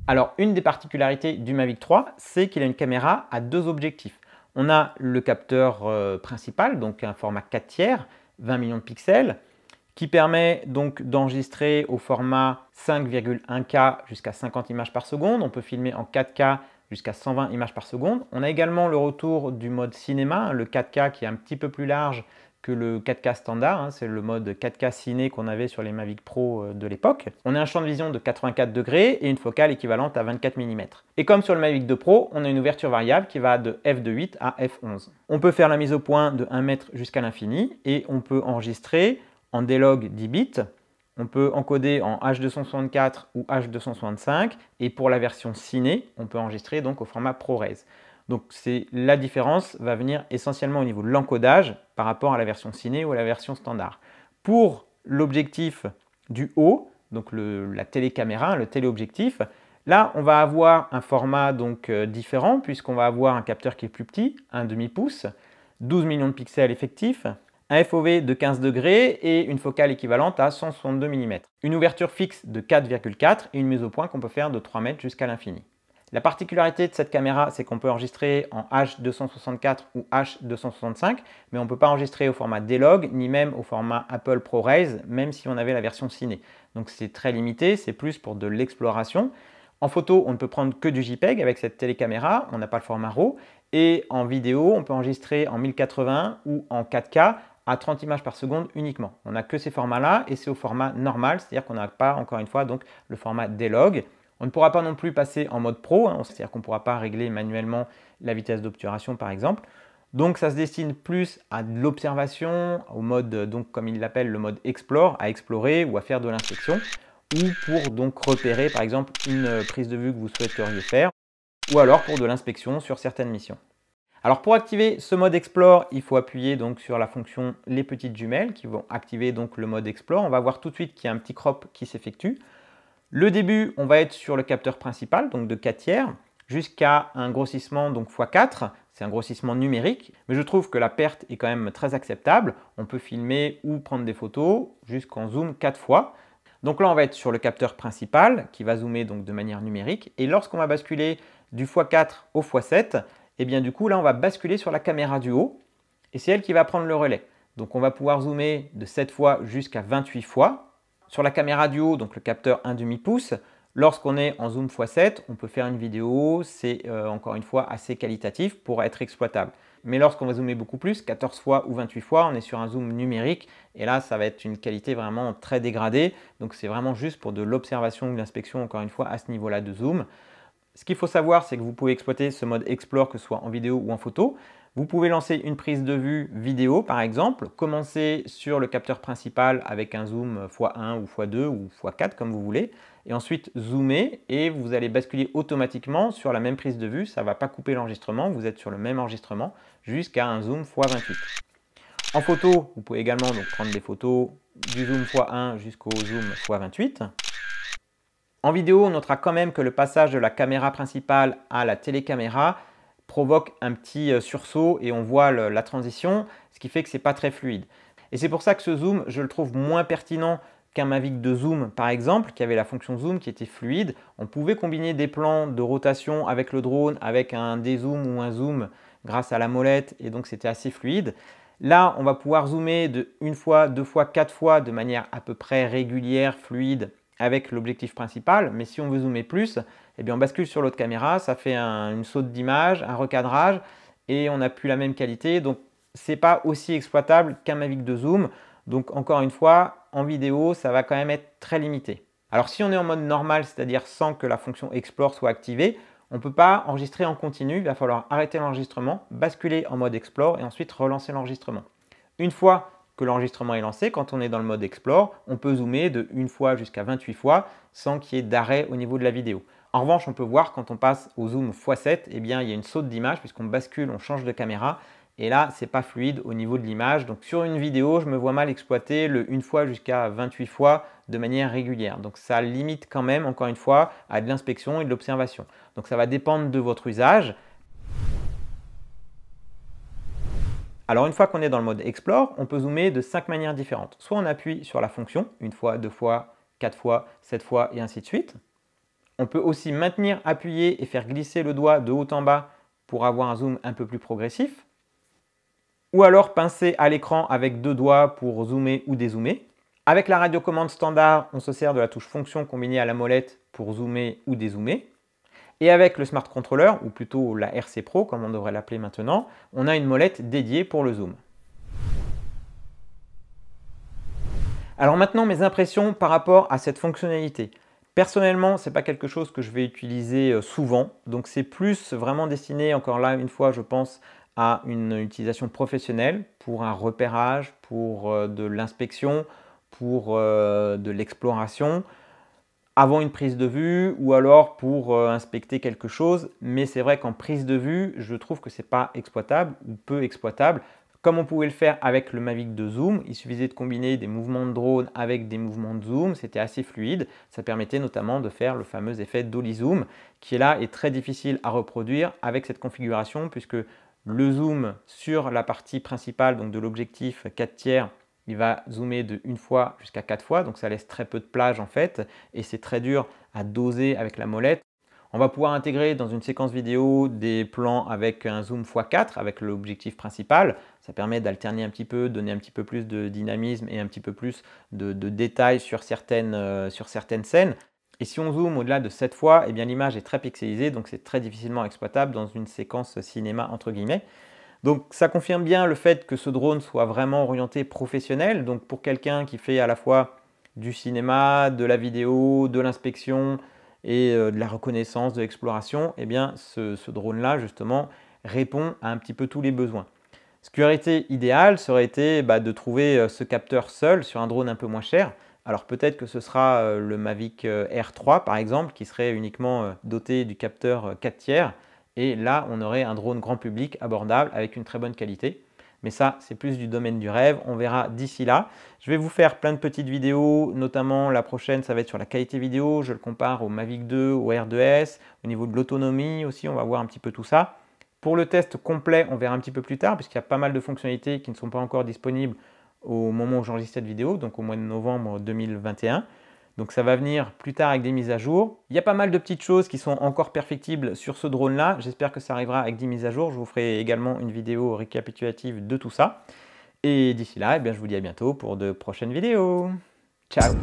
Alors, une des particularités du Mavic 3, c'est qu'il a une caméra à deux objectifs. On a le capteur principal, donc un format 4/3, 20 millions de pixels, qui permet donc d'enregistrer au format 5,1K jusqu'à 50 images par seconde. On peut filmer en 4K jusqu'à 120 images par seconde. On a également le retour du mode cinéma, le 4K qui est un petit peu plus large que le 4K standard, c'est le mode 4K ciné qu'on avait sur les Mavic Pro de l'époque. On a un champ de vision de 84 degrés et une focale équivalente à 24 mm. Et comme sur le Mavic 2 Pro, on a une ouverture variable qui va de f2.8 à f11. On peut faire la mise au point de 1 mètre jusqu'à l'infini et on peut enregistrer en D-Log 10 bits. On peut encoder en H264 ou H265 et pour la version ciné, on peut enregistrer donc au format ProRes. Donc la différence va venir essentiellement au niveau de l'encodage par rapport à la version ciné ou à la version standard. Pour l'objectif du haut, donc la télécaméra, le téléobjectif, là on va avoir un format donc différent puisqu'on va avoir un capteur qui est plus petit, un demi-pouce, 12 millions de pixels effectifs, un FOV de 15 degrés et une focale équivalente à 162 mm. Une ouverture fixe de 4,4 et une mise au point qu'on peut faire de 3 mètres jusqu'à l'infini. La particularité de cette caméra, c'est qu'on peut enregistrer en H264 ou H265, mais on ne peut pas enregistrer au format D-Log, ni même au format Apple ProRes, même si on avait la version ciné. Donc c'est très limité, c'est plus pour de l'exploration. En photo, on ne peut prendre que du JPEG avec cette télécaméra, on n'a pas le format RAW. Et en vidéo, on peut enregistrer en 1080 ou en 4K à 30 images par seconde uniquement. On n'a que ces formats-là et c'est au format normal, c'est-à-dire qu'on n'a pas, encore une fois, donc le format D-Log. On ne pourra pas non plus passer en mode pro, c'est-à-dire qu'on ne pourra pas régler manuellement la vitesse d'obturation par exemple. Donc ça se destine plus à de l'observation, au mode, donc comme il l'appelle, le mode Explore, à explorer ou à faire de l'inspection, ou pour donc repérer par exemple une prise de vue que vous souhaiteriez faire, ou alors pour de l'inspection sur certaines missions. Alors pour activer ce mode Explore, il faut appuyer donc sur la fonction les petites jumelles qui vont activer donc le mode Explore. On va voir tout de suite qu'il y a un petit crop qui s'effectue. Le début, on va être sur le capteur principal, donc de 4/3, jusqu'à un grossissement donc x4, c'est un grossissement numérique, mais je trouve que la perte est quand même très acceptable. On peut filmer ou prendre des photos jusqu'en zoom 4 fois. Donc là, on va être sur le capteur principal qui va zoomer donc de manière numérique. Et lorsqu'on va basculer du x4 au x7, et bien du coup, là, on va basculer sur la caméra du haut et c'est elle qui va prendre le relais. Donc on va pouvoir zoomer de 7 fois jusqu'à 28 fois. Sur la caméra du haut, donc le capteur 1/2 pouce, lorsqu'on est en zoom x7, on peut faire une vidéo, c'est encore une fois assez qualitatif pour être exploitable. Mais lorsqu'on va zoomer beaucoup plus, 14 fois ou 28 fois, on est sur un zoom numérique et là, ça va être une qualité vraiment très dégradée. Donc c'est vraiment juste pour de l'observation ou de l'inspection, encore une fois, à ce niveau-là de zoom. Ce qu'il faut savoir, c'est que vous pouvez exploiter ce mode Explore, que ce soit en vidéo ou en photo. Vous pouvez lancer une prise de vue vidéo, par exemple, commencer sur le capteur principal avec un zoom x1 ou x2 ou x4, comme vous voulez, et ensuite zoomer, et vous allez basculer automatiquement sur la même prise de vue. Ça ne va pas couper l'enregistrement, vous êtes sur le même enregistrement, jusqu'à un zoom x28. En photo, vous pouvez également donc prendre des photos du zoom x1 jusqu'au zoom x28. En vidéo, on notera quand même que le passage de la caméra principale à la télécaméra provoque un petit sursaut et on voit la transition, ce qui fait que ce n'est pas très fluide. Et c'est pour ça que ce zoom, je le trouve moins pertinent qu'un Mavic de zoom par exemple, qui avait la fonction zoom qui était fluide. On pouvait combiner des plans de rotation avec le drone, avec un dézoom ou un zoom grâce à la molette et donc c'était assez fluide. Là, on va pouvoir zoomer de 1 fois, 2 fois, 4 fois de manière à peu près régulière, fluide, avec l'objectif principal, mais si on veut zoomer plus, eh bien on bascule sur l'autre caméra, ça fait une saute d'image, un recadrage, et on n'a plus la même qualité, donc ce n'est pas aussi exploitable qu'un Mavic de zoom. Donc encore une fois, en vidéo, ça va quand même être très limité. Alors si on est en mode normal, c'est-à-dire sans que la fonction Explore soit activée, on ne peut pas enregistrer en continu, il va falloir arrêter l'enregistrement, basculer en mode Explore et ensuite relancer l'enregistrement. Une fois que l'enregistrement est lancé, quand on est dans le mode Explore, on peut zoomer de 1 fois jusqu'à 28 fois sans qu'il y ait d'arrêt au niveau de la vidéo. En revanche, on peut voir quand on passe au zoom x7, eh bien, il y a une saute d'image puisqu'on bascule, on change de caméra. Et là, ce n'est pas fluide au niveau de l'image. Donc sur une vidéo, je me vois mal exploiter le 1 fois jusqu'à 28 fois de manière régulière. Donc ça limite quand même, encore une fois, à de l'inspection et de l'observation. Donc ça va dépendre de votre usage. Alors une fois qu'on est dans le mode Explore, on peut zoomer de 5 manières différentes. Soit on appuie sur la fonction, 1 fois, 2 fois, 4 fois, 7 fois et ainsi de suite. On peut aussi maintenir appuyé et faire glisser le doigt de haut en bas pour avoir un zoom un peu plus progressif. Ou alors pincer à l'écran avec 2 doigts pour zoomer ou dézoomer. Avec la radiocommande standard, on se sert de la touche fonction combinée à la molette pour zoomer ou dézoomer. Et avec le Smart Controller, ou plutôt la RC Pro comme on devrait l'appeler maintenant, on a une molette dédiée pour le zoom. Alors maintenant, mes impressions par rapport à cette fonctionnalité. Personnellement, ce n'est pas quelque chose que je vais utiliser souvent, donc c'est plus vraiment destiné, encore là une fois, je pense, à une utilisation professionnelle, pour un repérage, pour de l'inspection, pour de l'exploration, avant une prise de vue ou alors pour inspecter quelque chose. Mais c'est vrai qu'en prise de vue, je trouve que ce n'est pas exploitable ou peu exploitable. Comme on pouvait le faire avec le Mavic 2 Zoom, il suffisait de combiner des mouvements de drone avec des mouvements de zoom, c'était assez fluide. Ça permettait notamment de faire le fameux effet dolly zoom qui est là est très difficile à reproduire avec cette configuration puisque le zoom sur la partie principale donc de l'objectif 4/3, il va zoomer de 1 fois jusqu'à 4 fois, donc ça laisse très peu de plage en fait et c'est très dur à doser avec la molette. On va pouvoir intégrer dans une séquence vidéo des plans avec un zoom x4 avec l'objectif principal. Ça permet d'alterner un petit peu, donner un petit peu plus de dynamisme et un petit peu plus de détails sur certaines scènes. Et si on zoome au-delà de 7 fois, eh bien l'image est très pixelisée, donc c'est très difficilement exploitable dans une séquence cinéma entre guillemets. Donc ça confirme bien le fait que ce drone soit vraiment orienté professionnel. Donc pour quelqu'un qui fait à la fois du cinéma, de la vidéo, de l'inspection et de la reconnaissance, de l'exploration, eh bien ce drone-là justement répond à un petit peu tous les besoins. Ce qui aurait été idéal, ça aurait été de trouver ce capteur seul sur un drone un peu moins cher. Alors peut-être que ce sera le Mavic Air 3 par exemple, qui serait uniquement doté du capteur 4/3. Et là, on aurait un drone grand public abordable avec une très bonne qualité. Mais ça, c'est plus du domaine du rêve. On verra d'ici là. Je vais vous faire plein de petites vidéos, notamment la prochaine, ça va être sur la qualité vidéo. Je le compare au Mavic 2, au R2S, au niveau de l'autonomie aussi, on va voir un petit peu tout ça. Pour le test complet, on verra un petit peu plus tard, puisqu'il y a pas mal de fonctionnalités qui ne sont pas encore disponibles au moment où j'enregistre cette vidéo, donc au mois de novembre 2021. Donc ça va venir plus tard avec des mises à jour. Il y a pas mal de petites choses qui sont encore perfectibles sur ce drone-là. J'espère que ça arrivera avec des mises à jour. Je vous ferai également une vidéo récapitulative de tout ça. Et d'ici là, eh bien, je vous dis à bientôt pour de prochaines vidéos. Ciao!